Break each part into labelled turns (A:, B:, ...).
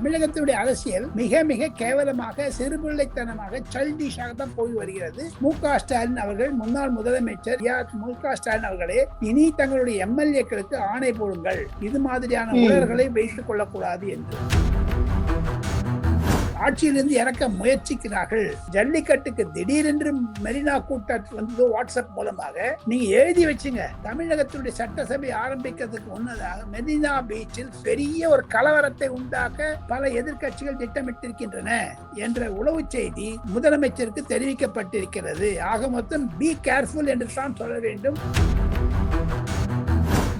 A: தமிழகத்தினுடைய அரசியல் மிக மிக கேவலமாக சிறுபிள்ளைத்தனமாக சைல்டிஷாக தான் போய் வருகிறது. மு.க.ஸ்டாலின் அவர்கள், முன்னாள் முதலமைச்சர் மு.க.ஸ்டாலின் அவர்களே, இனி தங்களுடைய எம்எல்ஏக்களுக்கு ஆணை போடுங்கள், இது மாதிரியான உணர்வுகளை வைத்துக் கொள்ளக்கூடாது என்று ஆட்சியிலிருந்து இறக்க முயற்சிக்கிறார்கள். ஜல்லிக்கட்டுக்கு திடீரென்று மெரினா கூட்டம் வந்து வாட்ஸ்அப் மூலமாக நீங்க எழுதி வச்சுங்க, தமிழகத்தினுடைய சட்டசபை ஆரம்பிக்கிறதுக்கு முன்னதாக மெரினா பீச்சில் பெரிய ஒரு கலவரத்தை உண்டாக்க பல எதிர்க்கட்சிகள் திட்டமிட்டிருக்கின்றன என்ற உளவு செய்தி முதலமைச்சருக்கு தெரிவிக்கப்பட்டிருக்கிறது. ஆக மொத்தம் பி கேர்ஃபுல் என்று தான் சொல்ல வேண்டும்.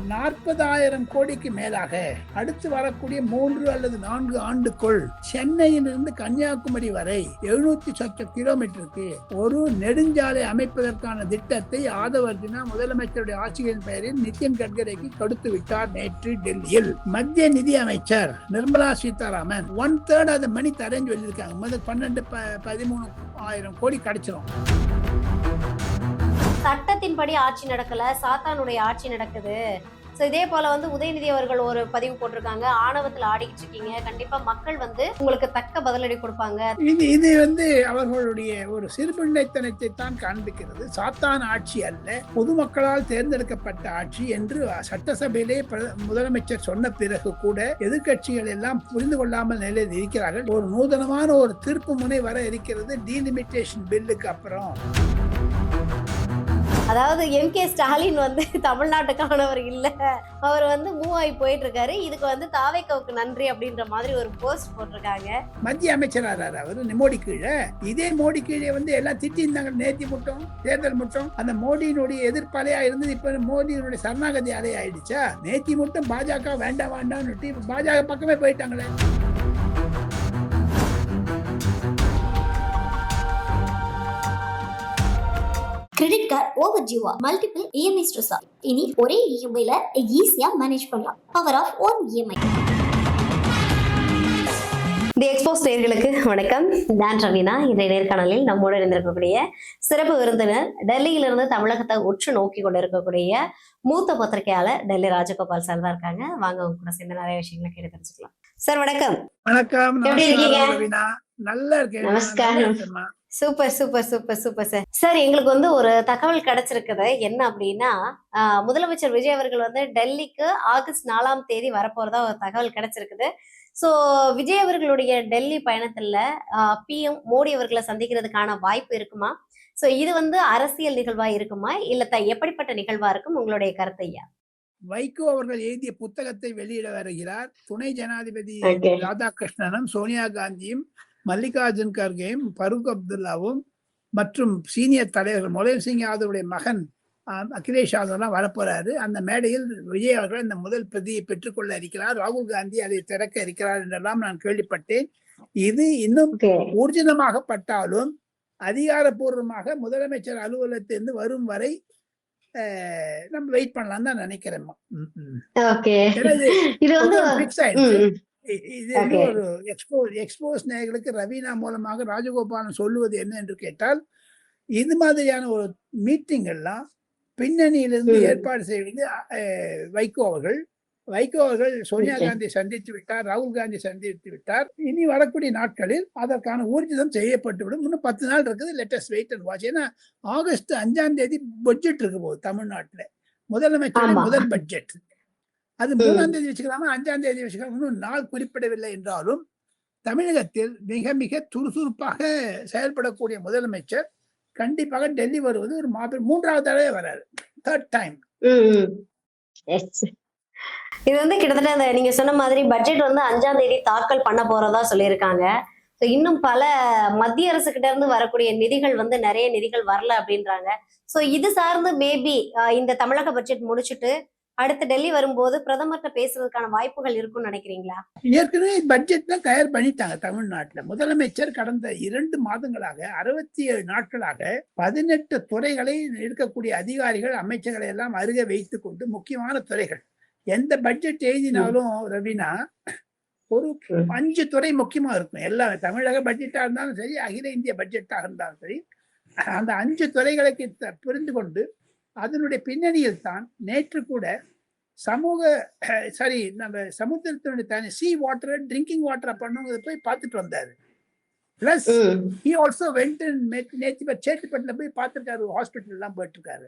A: 40,000 கோடிக்கு மேலாக அடுத்து வரக்கூடிய 3 அல்லது 4 ஆண்டுக்குள் சென்னையிலிருந்து கன்னியாகுமரி வரை 700 கிலோமீட்டருக்கு ஒரு நெடுஞ்சாலை அமைப்பதற்கான திட்டத்தை ஆதவ் அர்ஜுனா முதலமைச்சருடைய ஆட்சியின் பெயரில் நிதின் கட்கரிக்கு கொடுத்து விட்டார். நேற்று டெல்லியில் மத்திய நிதி அமைச்சர் நிர்மலா சீதாராமன் 1/3 அது மணி தரேன்னு சொல்லியிருக்காங்க. முதல் 12-13 கோடி கிடைச்சிடும்.
B: சட்டத்தின்படி ஆட்சி நடக்கல, சாத்தானுடைய ஆட்சி நடக்குது. ஸோ இதே போல வந்து உதயநிதி அவர்கள் ஒரு பதிவு போட்டிருக்காங்க, ஆணவத்தில் ஆடிக்கிட்டு இருக்கீங்க, கண்டிப்பா மக்கள் வந்து உங்களுக்கு தக்க பதிலடி கொடுப்பாங்க.
A: இது வந்து அவர்களுடைய ஒரு சிறுபிள்ளைத்தனத்தை தான் காண்பிக்கிறது. சாத்தான் ஆட்சி அல்ல, பொதுமக்களால் தேர்ந்தெடுக்கப்பட்ட ஆட்சி என்று சட்டசபையிலே முதலமைச்சர் சொன்ன பிறகு கூட எதிர்கட்சிகள் எல்லாம் புரிந்து கொள்ளாமல் நிலையில் இருக்கிறார்கள். ஒரு நூதனமான ஒரு தீர்ப்பு முனை வர இருக்கிறது டீலிமிட்டேஷன் பில்லுக்கு அப்புறம்.
B: அதாவது எம்.கே. ஸ்டாலின் வந்து தமிழ்நாட்டுக்கானவர் இல்ல, அவர் வந்து மூவ் ஆகி போயிட்டு இருக்காரு, இதுக்கு வந்து தாவேக்காவுக்கு நன்றி அப்படின்ற மாதிரி ஒரு போஸ்ட் போட்டிருக்காங்க.
A: மத்திய அமைச்சராக அவரு மோடி கீழே, இதே மோடி கீழே வந்து எல்லாம் திட்டிருந்தாங்க. நேத்தி மட்டும் தேர்தல் மட்டும் அந்த மோடியினுடைய எதிர்ப்பாலையா இருந்தது, இப்ப மோடியினுடைய சரணாகதி அலையா ஆயிடுச்சா? நேத்தி மட்டும் பாஜக வேண்டாம் வேண்டாம்னு பாஜக பக்கமே போயிட்டாங்களே.
C: கிரெடிட் கார்டு ஓவர் டியூவா, மல்டிபிள் இஎம்ஐ ஸ்ட்ரெஸ்ஸா? இனி ஒரே இஎம்ஐல ஈஸியா மேனேஜ் பண்ணலாம். Power of one EMI.
B: The expose நேயர்களுக்கு வணக்கம். நான் ரவீனா. இன்றைய நேர்காணலில் நம்மோடு இருந்திருக்கக்கூடிய சிறப்பு விருந்தினர், டெல்லியிலிருந்து தமிழகத்தை உற்று நோக்கி கொண்டிருக்கக்கூடிய மூத்த பத்திரிகையாளர் டெல்லி ராஜகோபால் சார் தான் இருக்காங்க. வாங்க அவங்க கூட சேர்ந்து நிறைய விஷயங்களை கேட்டு தெரிஞ்சுக்கலாம். சார் வணக்கம்.
A: வணக்கம்.
B: எப்படி இருக்கீங்க?
A: நல்லா இருக்கேன்.
B: நமஸ்காரம். Super super super super sir. Sir, எங்களுக்கு வந்து ஒரு தகவல் கிடைச்சிருக்குது. என்ன அப்படின்னா, முதலமைச்சர் விஜய் அவர்கள் வந்து டெல்லிக்கு ஆகஸ்ட் 4ஆம் தேதி வரப்போறதா ஒரு தகவல் கிடைச்சிருக்குது. சோ விஜய் அவர்களுடைய டெல்லி பயணத்துல PM மோடி அவர்களை சந்திக்கிறதுக்கான வாய்ப்பு இருக்குமா? சோ இது வந்து அரசியல் நிகழ்வா இருக்குமா, இல்ல எப்படிப்பட்ட நிகழ்வா இருக்கும்? உங்களுடைய கருத்தையா?
A: வைகோ அவர்கள் எழுதிய புத்தகத்தை வெளியிட வருகிறார். துணை ஜனாதிபதி ராதாகிருஷ்ணனும் சோனியா காந்தியும் மல்லிகார்ஜுன் கர்கேயும் பரூக் அப்துல்லாவும் மற்றும் சீனியர் தலைவர்கள் முலாயம் சிங் யாதவுடைய மகன் அகிலேஷ் யாதவ்லாம் வரப்போறாரு. அந்த மேடையில் விஜய் அவர்கள் இந்த முதல் பிரதியை பெற்றுக்கொள்ள இருக்கிறார். ராகுல் காந்தி அதை திறக்க இருக்கிறார் என்றெல்லாம் நான் கேள்விப்பட்டேன். இது இன்னும் ஊர்ஜிதமாகப்பட்டாலும் அதிகாரப்பூர்வமாக முதலமைச்சர் அலுவலகத்திலிருந்து வரும் வரை நம்ம வெயிட் பண்ணலாம் தான் நினைக்கிறேன். இது ஒரு எக்ஸ்போஸ் நேயர்களுக்கு ரவீனா மூலமாக ராஜகோபாலன் சொல்லுவது என்ன என்று கேட்டால், இது மாதிரியான ஒரு மீட்டிங் எல்லாம் பின்னணியிலிருந்து ஏற்பாடு செய்வது வைகோ அவர்கள் சோனியா காந்தி சந்தித்து விட்டார், ராகுல் காந்தி சந்தித்து விட்டார். இனி வரக்கூடிய நாட்களில் அதற்கான ஊர்ஜிதம் செய்யப்பட்டுவிடும். இன்னும் 10 நாள் இருக்குது. Let's just wait and watch. ஏன்னா ஆகஸ்ட் 5ஆம் தேதி பட்ஜெட் இருக்க போகுது தமிழ்நாட்டுல. முதலமைச்சர் முதல் பட்ஜெட் அது 3ஆம் தேதி வச்சுக்கலாமா 5ஆம் தேதி வச்சுக்கலாம், இன்னும் நாள் குறிப்பிடவில்லை என்றாலும் தமிழகத்தில் மிக மிக சுறுசுறுப்பாக செயல்படக்கூடிய முதலமைச்சர் கண்டிப்பாக டெல்லி வருவது ஒரு மாபெரும் 3வது தடவை வராது. 3rd time.
B: இது வந்து கிட்டத்தட்ட நீங்க சொன்ன மாதிரி பட்ஜெட் வந்து 5ஆம் தேதி தாக்கல் பண்ண போறதா சொல்லியிருக்காங்க. இன்னும் பல மத்திய அரசு கிட்ட இருந்து வரக்கூடிய நிதிகள் வந்து நிறைய நிதிகள் வரல அப்படின்றாங்க. சோ இது சார்ந்து மேபி இந்த தமிழக பட்ஜெட் முடிச்சுட்டு அடுத்து டெல்லி வரும்போது பிரதமர்கிட்ட பேசுறதுக்கான வாய்ப்புகள் இருக்கும்னு நினைக்கிறீங்களா?
A: ஏற்கனவே பட்ஜெட்லாம் தயார் பண்ணிட்டாங்க தமிழ்நாட்டுல. முதலமைச்சர் கடந்த 2 மாதங்களாக 67 நாட்களாக 18 துறைகளை இருக்கக்கூடிய அதிகாரிகள் அமைச்சர்களை எல்லாம் அருகே வைத்துக் கொண்டு முக்கியமான துறைகள் எந்த பட்ஜெட் எழுதினாலும் ரவீனா ஒரு 5 துறை முக்கியமா இருக்கும். எல்லா தமிழக பட்ஜெட்டா இருந்தாலும் சரி, அகில இந்திய பட்ஜெட்டாக இருந்தாலும் சரி, அந்த 5 துறைகளுக்கு புரிந்து கொண்டு அதனுடைய பின்னணியில் தான் நேற்று கூட சமூக சாரி நம்ம சமுத்திரத்தினுடைய தனி சீ வாட்டர் ட்ரிங்கிங் வாட்டர் பண்ணுங்கிறத போய் பார்த்துட்டு வந்தாரு. பிளஸ் ஹி ஆல்சோ வெண்ட் நேற்று சேத்துப்பட்டில் போய் பார்த்துருக்காரு, ஹாஸ்பிட்டல் எல்லாம் போயிட்டு இருக்காரு.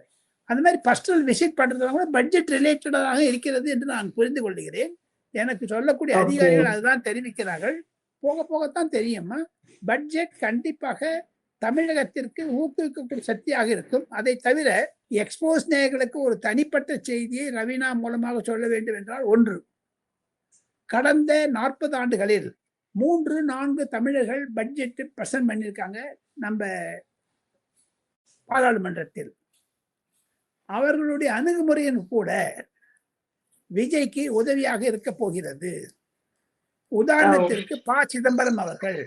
A: அந்த மாதிரி பர்சனல் விசிட் பண்றதுனால பட்ஜெட் ரிலேட்டடாக இருக்கிறது என்று நான் புரிந்து கொள்கிறேன். எனக்கு சொல்லக்கூடிய அதிகாரிகள் அதுதான் தெரிவிக்கிறார்கள். போக போகத்தான் தெரியுமா. பட்ஜெட் கண்டிப்பாக தமிழகத்திற்கு ஊக்குவிக்கக்கூடிய சக்தியாக இருக்கும். அதை தவிர எக்ஸ்போஸ் நேயர்களுக்கு ஒரு தனிப்பட்ட செய்தியை ரவீனா மூலமாக சொல்ல வேண்டும் என்றால், ஒன்று, கடந்த 40 ஆண்டுகளில் 3-4 தமிழர்கள் பட்ஜெட் பிரசன்ட் பண்ணியிருக்காங்க நம்ம பாராளுமன்றத்தில். அவர்களுடைய அணுகுமுறையின் கூட விஜய்க்கு உதவியாக இருக்க போகிறது. உதாரணத்திற்கு ப. சிதம்பரம் அவர்கள்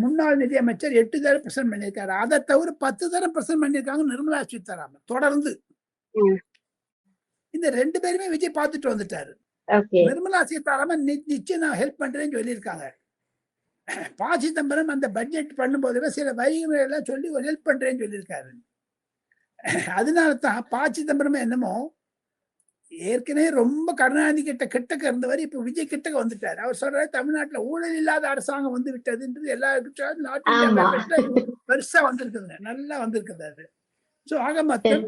A: முன்னாள் நிதியமைச்சர் 8 தடவை பிரசன்ட் பண்ணியிருக்காரு. அதை தவிர 10 தடவை பிரசன்ட் பண்ணியிருக்காங்க நிர்மலா சீதாராமன் தொடர்ந்து. இந்த 2 பேருமே விஜய் பார்த்துட்டு வந்துட்டாரு. நிர்மலா சீதாராமன் நிச்சயம் நான் ஹெல்ப் பண்றேன்னு சொல்லியிருக்காங்க. ப. சிதம்பரம் அந்த பட்ஜெட் பண்ணும்போது சில வரிகளை எல்லாம் சொல்லி ஒரு ஹெல்ப் பண்றேன்னு சொல்லியிருக்காரு. அதனால தான் ப. சிதம்பரம் என்னமோ ஏற்கனவே ரொம்ப கருணாநிதி கிட்ட இருந்தவர் இப்ப விஜய் கிட்டக்க வந்துட்டாரு. அவர் சொல்றாரு, தமிழ்நாட்டுல ஊழல் இல்லாத அரசாங்கம் வந்து விட்டதுன்றது எல்லா பெருசா வந்திருக்குதுங்க, நல்லா வந்திருக்குது அது. சோ ஆக மொத்தம்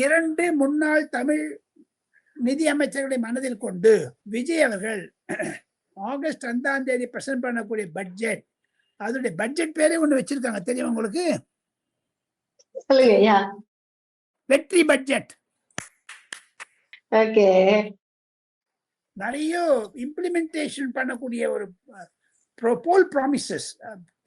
A: 2 முன்னாள் தமிழ் நிதி அமைச்சர்களை மனதில் கொண்டு விஜய் அவர்கள் ஆகஸ்ட் 2ஆம் தேதி பிரசன்ட் பண்ணக்கூடிய பட்ஜெட், அதோடைய பட்ஜெட் பேரே ஒண்ணு வச்சிருக்காங்க தெரியும் உங்களுக்கு, வெற்றி பட்ஜெட். நிறைய இம்ப்ளிமெண்டேஷன் பண்ணக்கூடிய ஒரு போல் ப்ராமிசஸ்,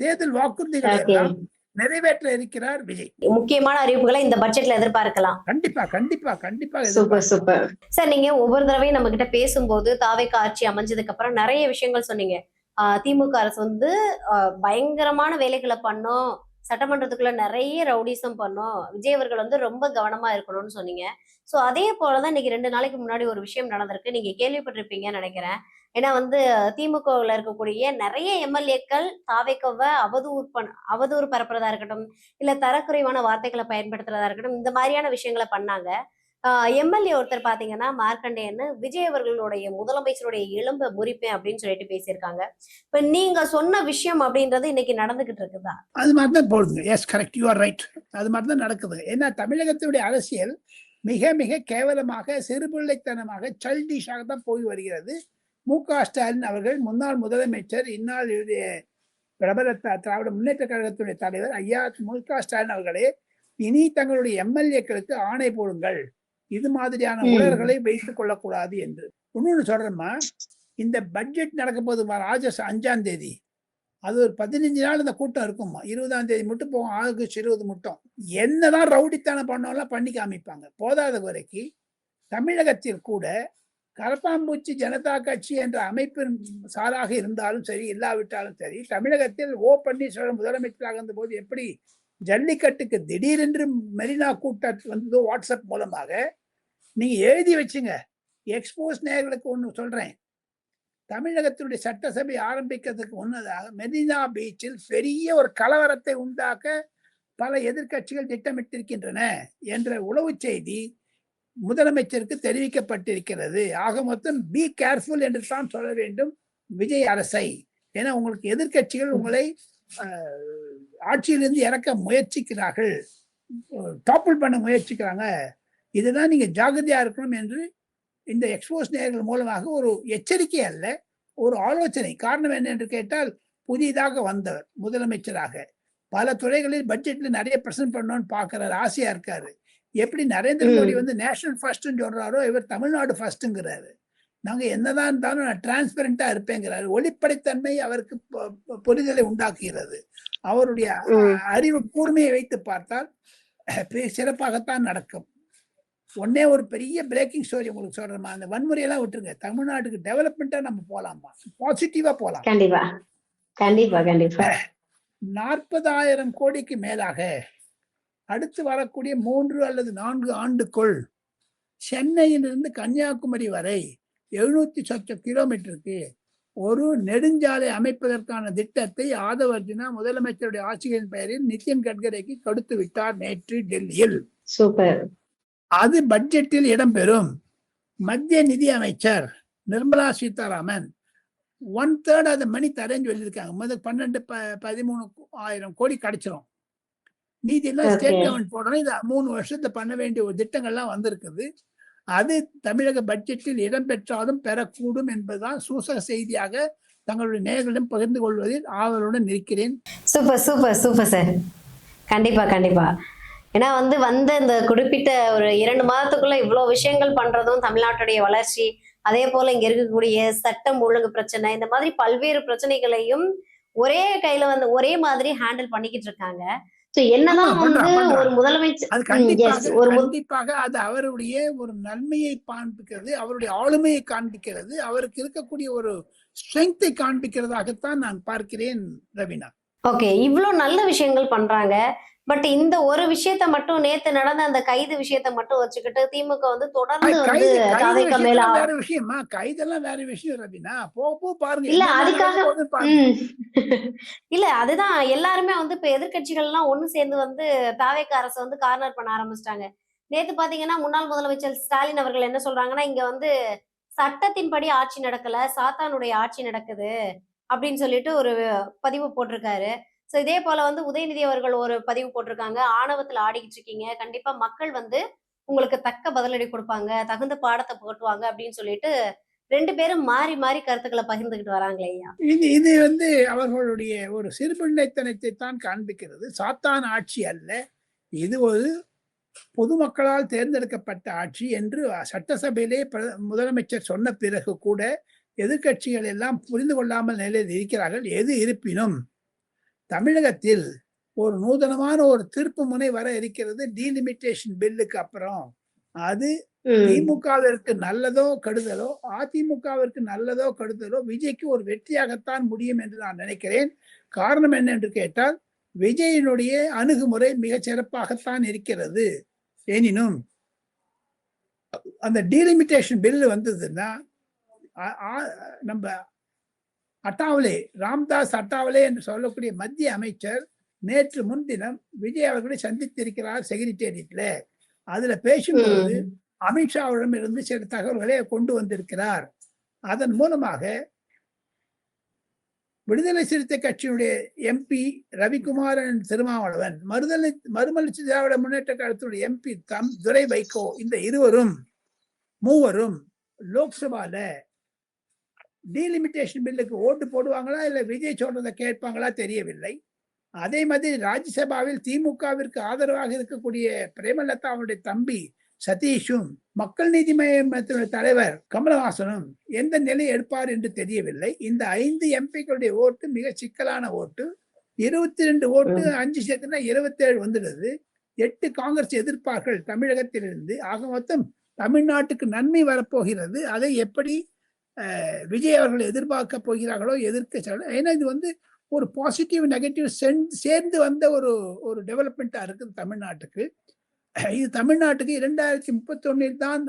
A: தேர்தல் வாக்குறுதிகளை எல்லாம் நிறைவேற்ற இருக்கிறார் விஜய்.
B: முக்கியமான அறிவிப்புகளை இந்த பட்ஜெட்ல எதிர்பார்க்கலாம்.
A: கண்டிப்பா கண்டிப்பா கண்டிப்பா.
B: சூப்பர். சார், நீங்க ஒவ்வொரு தடவையும் நம்ம கிட்ட பேசும்போது தாவேக ஆட்சி அமைஞ்சதுக்கு அப்புறம் நிறைய விஷயங்கள் சொன்னீங்க. திமுக அரசு வந்து பயங்கரமான வேலைகளை பண்ணோம், சட்டமன்றத்துக்குள்ள நிறைய ரவுடிசம் பண்ணோம், விஜய் அவர்கள் வந்து ரொம்ப கவனமா இருக்கணும்னு சொன்னீங்க. சோ அதே போலதான் இன்னைக்கு 2 நாளைக்கு முன்னாடி ஒரு விஷயம் நடந்திருக்கு. நீங்க கேள்விப்பட்டிருப்பீங்கன்னு நினைக்கிறேன். ஏன்னா வந்து திமுகவுல இருக்கக்கூடிய நிறைய எம்எல்ஏக்கள் தாவேகவை அவதூறு பரப்புறதா இருக்கட்டும், இல்ல தரக்குறைவான வார்த்தைகளை பயன்படுத்துறதா இருக்கட்டும், இந்த மாதிரியான விஷயங்களை பண்ணாங்க. எம்எல்ஏ ஒருத்தர் பாத்தீங்கன்னா மார்க்கண்டேயன்னு விஜய் அவர்களுடைய முதலமைச்சருடைய எலும்பை முறிப்பேன் அப்படின்னு சொல்லிட்டு பேசியிருக்காங்க. இப்ப நீங்க சொன்ன விஷயம் அப்படின்றது இன்னைக்கு நடந்துகிட்டு இருக்குதா?
A: அது மாதிரிதான் போடுது. Yes, correct, you are right. அது மாதிரிதான் நடக்குது. ஏன்னா தமிழகத்தினுடைய அரசியல் மிக மிக கேவலமாக, சிறுபிள்ளைத்தனமாக, சைல்டிஷாக தான் போய் வருகிறது. மு.க. ஸ்டாலின் அவர்கள் முன்னாள் முதலமைச்சர், இந்நாள் பிரபல திராவிட முன்னேற்ற கழகத்துடைய தலைவர் ஐயா மு.க. ஸ்டாலின் அவர்களே, இனி தங்களுடைய எம்எல்ஏக்களுக்கு ஆணை போடுங்கள், இது மாதிரியான உணர்வுகளை வைத்துக் கொள்ளக்கூடாது என்று. இன்னொன்னு சொல்றேம்மா, இந்த பட்ஜெட் நடக்க போது ஆகஸ்ட் 5ஆம் தேதி, அது ஒரு 15 நாள் இந்த கூட்டம் இருக்குமா. 20ஆம் தேதி மட்டும் போகும், ஆகஸ்ட் 20 மட்டும். என்னதான் ரவுடித்தனம் பண்ணலாம் பண்ணி காமிப்பாங்க. போதாத குறைக்கு தமிழகத்தில் கூட கரப்பாம்பூச்சி ஜனதா கட்சி என்ற அமைப்பின் சாராக இருந்தாலும் சரி, இல்லாவிட்டாலும் சரி, தமிழகத்தில் ஓ. பன்னீர்செல்வம் முதலமைச்சராக இருந்த போது எப்படி ஜல்லிக்கட்டுக்கு திடீரென்று மெரினா கூட்டம் வந்ததோ வாட்ஸ்அப் மூலமாக, நீங்க எழுதி வச்சுங்க. எக்ஸ்போஸ் நேயர்களுக்கு ஒண்ணு சொல்றேன், தமிழகத்தினுடைய சட்டசபை ஆரம்பிக்கிறதுக்கு முன்னதாக மெரினா பீச்சில் பெரிய ஒரு கலவரத்தை உண்டாக்க பல எதிர்கட்சிகள் திட்டமிட்டிருக்கின்றன என்ற உளவு செய்தி முதலமைச்சருக்கு தெரிவிக்கப்பட்டிருக்கிறது. ஆக மொத்தம் பி கேர்ஃபுல் என்று தான் சொல்ல வேண்டும் விஜய் அரசை. ஏன்னா உங்களுக்கு எதிர்கட்சிகள் உங்களை ஆட்சியிலிருந்து இறக்க முயற்சிக்கிறார்கள், டாப்பிள் பண்ண முயற்சிக்கிறாங்க. இதுதான் நீங்க ஜாகிரதையா இருக்கணும் என்று இந்த எக்ஸ்போஸ் நேயர்கள் மூலமாக ஒரு எச்சரிக்கை அல்ல, ஒரு ஆலோசனை. காரணம் என்ன என்று கேட்டால், புதிதாக வந்தவர் முதலமைச்சராக பல துறைகளில் பட்ஜெட்ல நிறைய பிரசன்ட் பண்ணணும்னு பாக்குறாரு, ஆசையா இருக்காரு. எப்படி நரேந்திர மோடி வந்து நேஷனல் ஃபர்ஸ்ட்னு சொல்றாரோ, இவர் தமிழ்நாடு ஃபர்ஸ்ட்ங்கிறாரு. நாங்க என்னதான் இருந்தாலும் நான் டிரான்ஸ்பரண்டா இருப்பேங்கிறாரு. ஒளிப்படைத்தன்மை அவருக்கு புரிதலை உண்டாக்குகிறது. அவருடைய அறிவு கூர்மையை வைத்து பார்த்தால் சிறப்பாகத்தான் நடக்கும். ஒன்னே ஒரு பெரிய பிரேக்கிங் ஸ்டோரி உங்களுக்கு சொல்றேன். அந்த வன்முறையெல்லாம் விட்டுருங்க, தமிழ்நாட்டுக்கு டெவலப்மெண்டா நம்ம போலாமா, பாசிட்டிவா போலாம்.
B: கண்டிப்பா கண்டிப்பா கண்டிப்பா.
A: 40,000 கோடிக்கு மேலாக அடுத்து வரக்கூடிய 3 அல்லது 4 ஆண்டுக்குள் சென்னையிலிருந்து கன்னியாகுமரி வரை 710 கிலோமீட்டருக்கு ஒரு நெடுஞ்சாலை அமைப்பதற்கான திட்டத்தை ஆதவ் அர்ஜுனா முதலமைச்சருடைய ஆட்சியின் பெயரில் நிதின் கட்கரிக்கு கொடுத்து விட்டார் நேற்று டெல்லியில்.
B: சூப்பர்.
A: அது பட்ஜெட்டில் இடம்பெறும். மத்திய நிதி அமைச்சர் நிர்மலா சீதாராமன் 1/3 அந்த மணி தரேன்னு சொல்லியிருக்காங்க. முதல் 12-13 கோடி கிடைச்சிரும். மீதி எல்லாம் ஸ்டேட்
B: Okay.
A: கவர்மெண்ட் போடணும். இது 3 வருஷத்துல பண்ண வேண்டிய ஒரு திட்டங்கள்லாம் வந்திருக்குது. அது தமிழக பட்ஜெட்டில் இடம்பெற்றாலும் பெறக்கூடும் என்பதுதான் சூசக செய்தியாக தங்களுடைய நேயர்களிடம் பகிர்ந்து கொள்வதில் ஆவலுடன் இருக்கிறேன்.
B: Super super super sir. கண்டிப்பா கண்டிப்பா. ஏன்னா வந்த இந்த குறிப்பிட்ட ஒரு 2 மாதத்துக்குள்ள இவ்வளோ விஷயங்கள் பண்றதும் தமிழ்நாட்டுடைய வளர்ச்சி, அதே போல இங்க இருக்கக்கூடிய சட்டம் ஒழுங்கு பிரச்சனை, இந்த மாதிரி பல்வேறு பிரச்சனைகளையும் ஒரே கையில ஒரே மாதிரி ஹேண்டில் பண்ணிக்கிட்டு இருக்காங்க. So
A: ஆமா,
B: என்னதான்
A: பண்றாங்க.
B: ஒரு முதலமைச்சர்
A: அது கண்டிப்பாக அது அவருடைய ஒரு நன்மையை காண்பிக்கிறது, அவருடைய ஆளுமையை காண்பிக்கிறது, அவருக்கு இருக்கக்கூடிய ஒரு ஸ்ட்ரெங்த்தை காண்பிக்கிறதாகத்தான் நான் பார்க்கிறேன் ரவீனா.
B: ஓகே, இவ்ளோ நல்ல விஷயங்கள் பண்றாங்க. பட் இந்த ஒரு விஷயத்த மட்டும் நேத்து நடந்த அந்த கைது விஷயத்த மட்டும் வச்சுக்கிட்டு திமுக தொடர்ந்து தாவேக்கா மேல
A: வேற விஷயமா? கைதெல்லாம் வேற விஷயம் ரவீனா. போ பாருங்க.
B: இல்ல
A: என்ன
B: அதுக்காக
A: நடக்க போகுதுன்னு பாருங்க.
B: இல்ல அதுதான் எல்லாருமே இப்ப எதிர்க்கட்சிகள் எல்லாம் ஒண்ணு சேர்ந்து தாவேக்கா அரசை கார்னர் பண்ண ஆரம்பிச்சிட்டாங்க. நேத்து பாத்தீங்கன்னா முன்னாள் முதலமைச்சர் ஸ்டாலின் அவர்கள் என்ன சொல்றாங்கன்னா, இங்க சட்டத்தின்படி ஆட்சி நடக்கல, சாத்தானுடைய ஆட்சி நடக்குது அப்படின்னு சொல்லிட்டு ஒரு பதிவு போட்டிருக்காரு. சோ இதே போல உதயநிதி அவர்கள் ஒரு பதிவு போட்டிருக்காங்க. ஆணவத்துல ஆடிக்கிட்டு இருக்கீங்க, கண்டிப்பா மக்கள் உங்களுக்கு தக்க பதிலடி கொடுப்பாங்க, தகுந்த பாடத்தை போட்டுவாங்க அப்படின்னு சொல்லிட்டு 2 பேரும் மாறி மாறி கருத்துக்களை பகிர்ந்துகிட்டு வராங்களே ஐயா.
A: இது அவர்களுடைய ஒரு சிறுபிள்ளைத்தனத்தை தான் காண்பிக்கிறது. சாத்தான் ஆட்சி அல்ல, இது ஒரு பொதுமக்களால் தேர்ந்தெடுக்கப்பட்ட ஆட்சி என்று சட்டசபையிலே முதலமைச்சர் சொன்ன பிறகு கூட எதிர்க்கட்சிகள் எல்லாம் புரிந்து கொள்ளாமல் நிலையில் இருக்கிறார்கள். எது இருப்பினும் தமிழகத்தில் ஒரு நூதனமான ஒரு திருப்பு முனை வர இருக்கிறது டீலிமிட்டேஷன் பில்லுக்கு அப்புறம். அது திமுகவிற்கு நல்லதோ கெடுதலோ, அதிமுகவிற்கு நல்லதோ கெடுதலோ விஜய்க்கு ஒரு வெற்றியாகத்தான் முடியும் என்று நான் நினைக்கிறேன். காரணம் என்ன என்று கேட்டால், விஜயினுடைய அணுகுமுறை மிக சிறப்பாகத்தான் இருக்கிறது. எனினும் அந்த டீலிமிட்டேஷன் பில் வந்ததுன்னா நம்ம அட்டாவலே, ராம்தாஸ் அட்டாவலே என்று சொல்லக்கூடிய மத்திய அமைச்சர் நேற்று முன்தினம் விஜய் அவர்களை சந்தித்திருக்கிறார் செக்ரட்டேரியட்ல. அதுல பேசும்போது அமித்ஷாவிடம் இருந்து சில தகவல்களை கொண்டு வந்திருக்கிறார். அதன் மூலமாக விடுதலை சிறுத்தை கட்சியினுடைய எம்பி ரவிக்குமாரன் திருமாவளவன், மறுமலர்ச்சி திராவிட முன்னேற்ற கழகத்தினுடைய எம்பி துரை வைகோ, இந்த மூவரும் லோக்சபால டீலிமிட்டேஷன் பில்லுக்கு ஓட்டு போடுவாங்களா இல்ல விஜய் சொல்றதை கேட்பாங்களா தெரியவில்லை. அதே மாதிரி ராஜ்யசபாவில் திமுகவிற்கு ஆதரவாக இருக்கக்கூடிய பிரேமலதாவுடைய தம்பி சதீஷும், மக்கள் நீதி மய்யத்தினுடைய தலைவர் கமலஹாசனும் எந்த நிலை எடுப்பார் என்று தெரியவில்லை. இந்த 5 எம்பிக்களுடைய ஓட்டு மிக சிக்கலான ஓட்டு. 22 ஓட்டு 5 சேர்த்துனா 27 வந்துடுது. 8 காங்கிரஸ் எதிர்ப்பார்கள் தமிழகத்திலிருந்து. ஆக மொத்தம் தமிழ்நாட்டுக்கு நன்மை வரப்போகிறது. அதை எப்படி விஜய் அவர்கள் எதிர்பார்க்க போகிறார்களோ, எதிர்க்க. ஏன்னா இது ஒரு பாசிட்டிவ் நெகட்டிவ் சேர்ந்து வந்த ஒரு டெவலப்மெண்டா இருக்குது தமிழ்நாட்டுக்கு. இது தமிழ்நாட்டுக்கு 2031 தான்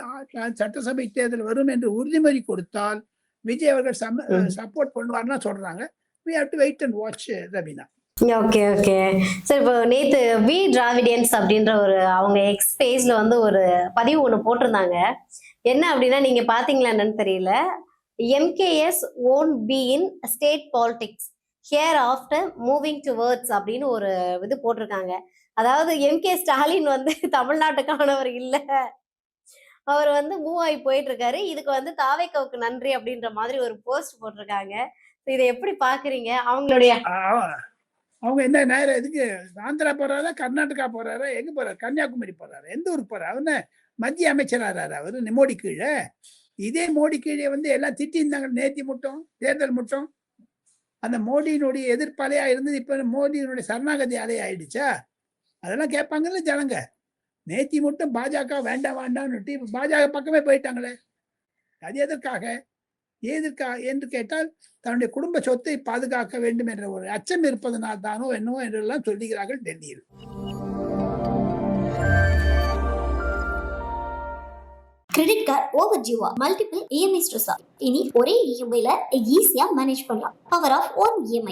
A: சட்டசபை தேர்தல் வரும் என்று உறுதிமொழி கொடுத்தால் விஜய் அவர்கள் சப்போர்ட் பண்ணுவார்னா சொல்றாங்க. we have to wait and watch Raveena.
B: Okay okay sir. இப்போ நேத்து வி டிராவிடியன்ஸ் அப்படின்ற அவங்க எக்ஸ் பேஜ்ல ஒரு பதிவு ஒண்ணு போட்டிருந்தாங்க. என்ன அப்படின்னா, நீங்க பாத்தீங்களா என்னன்னு தெரியல, MKS won't be in state politics here after moving towards அப்படின்னு ஒரு இது போட்டிருக்காங்க. அதாவது எம்கே ஸ்டாலின் தமிழ்நாட்டுக்கானவர் இல்ல, அவர் மூவ் ஆகி போயிட்டு இருக்காரு, இதுக்கு தாவேக்காவுக்கு நன்றி அப்படின்ற மாதிரி ஒரு போஸ்ட் போட்டிருக்காங்க. இதை எப்படி பாக்குறீங்க?
A: அவங்க என்ன நேரம் எதுக்கு ஆந்திரா போறாரா, கர்நாடகா போறாரா, எங்க போறாரு, கன்னியாகுமரி போறாரு, எந்த ஊருக்கு போறாரு? அவன மத்திய அமைச்சராரு அவரு மோடி கீழே. இதே மோடி கீழே எல்லாம் திட்டி இருந்தாங்க நேத்தி மட்டும், தேர்தல் மட்டும். அந்த மோடியினுடைய எதிர்ப்பாலையா இருந்தது இப்ப மோடியினுடைய சரணாகதி அலையா ஆயிடுச்சா? அதெல்லாம் கேட்பாங்கல்ல ஜனங்க. நேத்தி மட்டும் பாஜக வேண்டாம் வேண்டாம்னு பாஜக பக்கமே போயிட்டாங்களே. அது எதற்காக என்று கேட்டால், தன்னுடைய குடும்ப சொத்தை பாதுகாக்க வேண்டும் என்ற ஒரு அச்சம் இருப்பதனால் தானோ என்னவோ என்றெல்லாம் சொல்லுகிறார்கள் டெல்லியில்.
C: கிரெடிட் கார்டு ஓவர் ஜிவா, மல்டிபிள் இஎம்ஐ ஸ்ட்ரெஸ். இனி ஒரே இஎம்ஐல ஈஸியா மேனேஜ் பண்ணலாம். Power of one EMI.